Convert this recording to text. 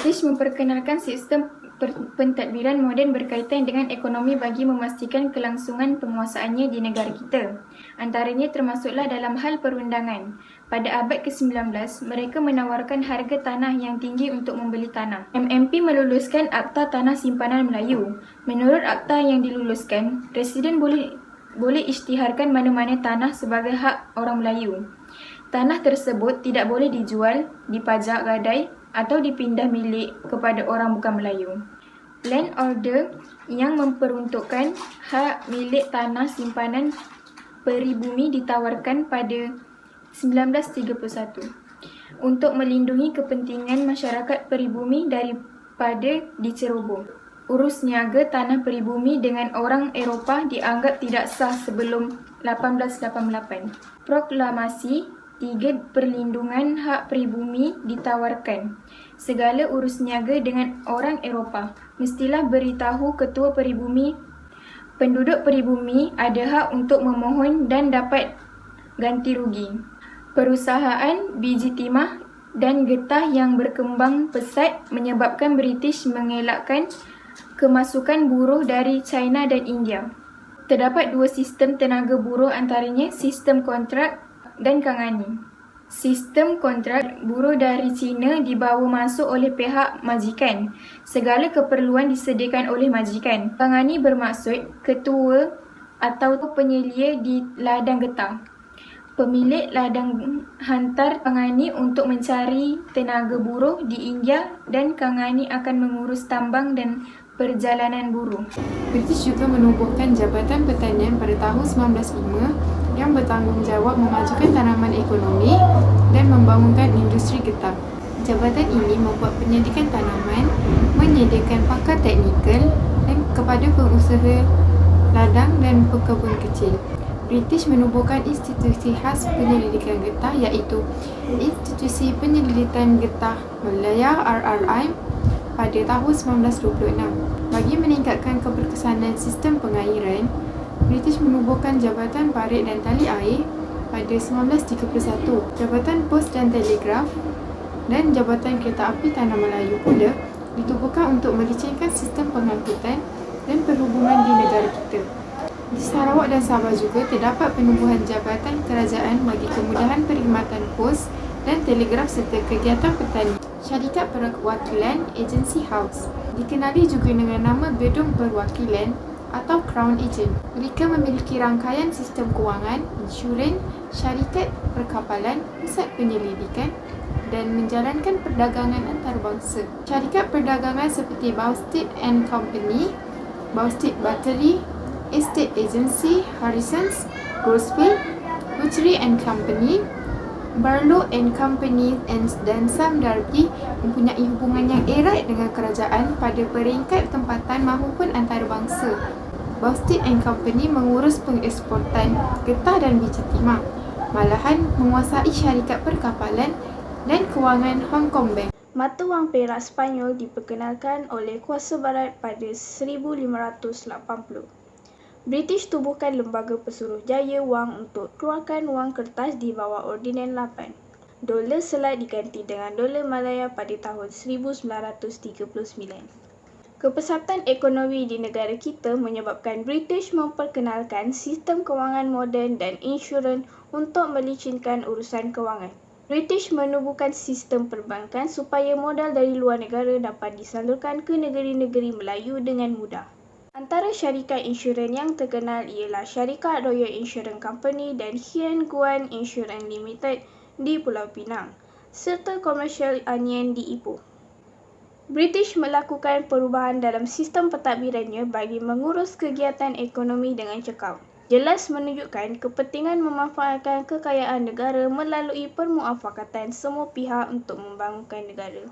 British memperkenalkan sistem pentadbiran moden berkaitan dengan ekonomi bagi memastikan kelangsungan penguasaannya di negara kita. Antaranya termasuklah dalam hal perundangan. Pada abad ke-19, mereka menawarkan harga tanah yang tinggi untuk membeli tanah. MMP meluluskan Akta Tanah Simpanan Melayu. Menurut akta yang diluluskan, Presiden boleh isytiharkan mana-mana tanah sebagai hak orang Melayu. Tanah tersebut tidak boleh dijual, dipajak gadai atau dipindah milik kepada orang bukan Melayu. Land Order yang memperuntukkan hak milik tanah simpanan peribumi ditawarkan pada 1931 untuk melindungi kepentingan masyarakat peribumi daripada diceroboh. Urus niaga tanah peribumi dengan orang Eropah dianggap tidak sah sebelum 1888. Proklamasi 3 Perlindungan hak peribumi ditawarkan. Segala urus niaga dengan orang Eropah mestilah beritahu ketua peribumi. Penduduk peribumi ada hak untuk memohon dan dapat ganti rugi. Perusahaan biji timah dan getah yang berkembang pesat menyebabkan British mengelakkan kemasukan buruh dari China dan India. Terdapat 2 sistem tenaga buruh, antaranya sistem kontrak dan kangani. Sistem kontrak, buruh dari China dibawa masuk oleh pihak majikan. Segala keperluan disediakan oleh majikan. Kangani bermaksud ketua atau penyelia di ladang getah. Pemilik ladang hantar kangani untuk mencari tenaga buruh di India dan kangani akan mengurus tambang dan perjalanan buruh. British juga menubuhkan Jabatan Pertanian pada tahun 1905 yang bertanggungjawab memajukan tanaman ekonomi dan membangunkan industri getah. Jabatan ini membuat penyelidikan tanaman, menyediakan pakar teknikal dan kepada pengusaha ladang dan pekebun kecil. British menubuhkan institusi khas penyelidikan getah iaitu Institusi Penyelidikan Getah Malaya RRI pada tahun 1926. Bagi meningkatkan keberkesanan sistem pengairan, British menubuhkan Jabatan Parit dan Tali Air pada 1931. Jabatan Pos dan Telegraf dan Jabatan Kereta Api Tanah Melayu pula ditubuhkan untuk melicinkan sistem pengangkutan dan perhubungan di negara kita. Di Sarawak dan Sabah juga terdapat penubuhan jabatan kerajaan bagi kemudahan perkhidmatan pos dan telegraf serta kegiatan petani. Syarikat Perwakilan Agency House dikenali juga dengan nama Gedung Perwakilan atau Crown Agent. Mereka memiliki rangkaian sistem kewangan, insurans, syarikat perkapalan, pusat penyelidikan dan menjalankan perdagangan antarabangsa. Syarikat perdagangan seperti Bowstead and Company, Bowstead Battery, Estate Agency, Harrisons, Grosville, Butchery and Company, Barlow and Company dan Sam Darby mempunyai hubungan yang erat dengan kerajaan pada peringkat tempatan maupun antarabangsa. Bowstead and Company mengurus pengeksportan getah dan biji timah, malahan menguasai syarikat perkapalan dan kewangan Hong Kong Bank. Mata wang perak Sepanyol diperkenalkan oleh kuasa barat pada 1580. British tubuhkan Lembaga Pesuruhjaya Wang untuk keluarkan wang kertas di bawah Ordinan 8. Dolar Selat diganti dengan dolar Malaya pada tahun 1939. Kepesatan ekonomi di negara kita menyebabkan British memperkenalkan sistem kewangan moden dan insurans untuk melicinkan urusan kewangan. British menubuhkan sistem perbankan supaya modal dari luar negara dapat disalurkan ke negeri-negeri Melayu dengan mudah. Antara syarikat insurans yang terkenal ialah Syarikat Royal Insurance Company dan Hian Guan Insurance Limited di Pulau Pinang, serta Commercial Onion di Ipoh. British melakukan perubahan dalam sistem pentadbirannya bagi mengurus kegiatan ekonomi dengan cekap. Jelas menunjukkan kepentingan memanfaatkan kekayaan negara melalui permuafakatan semua pihak untuk membangunkan negara.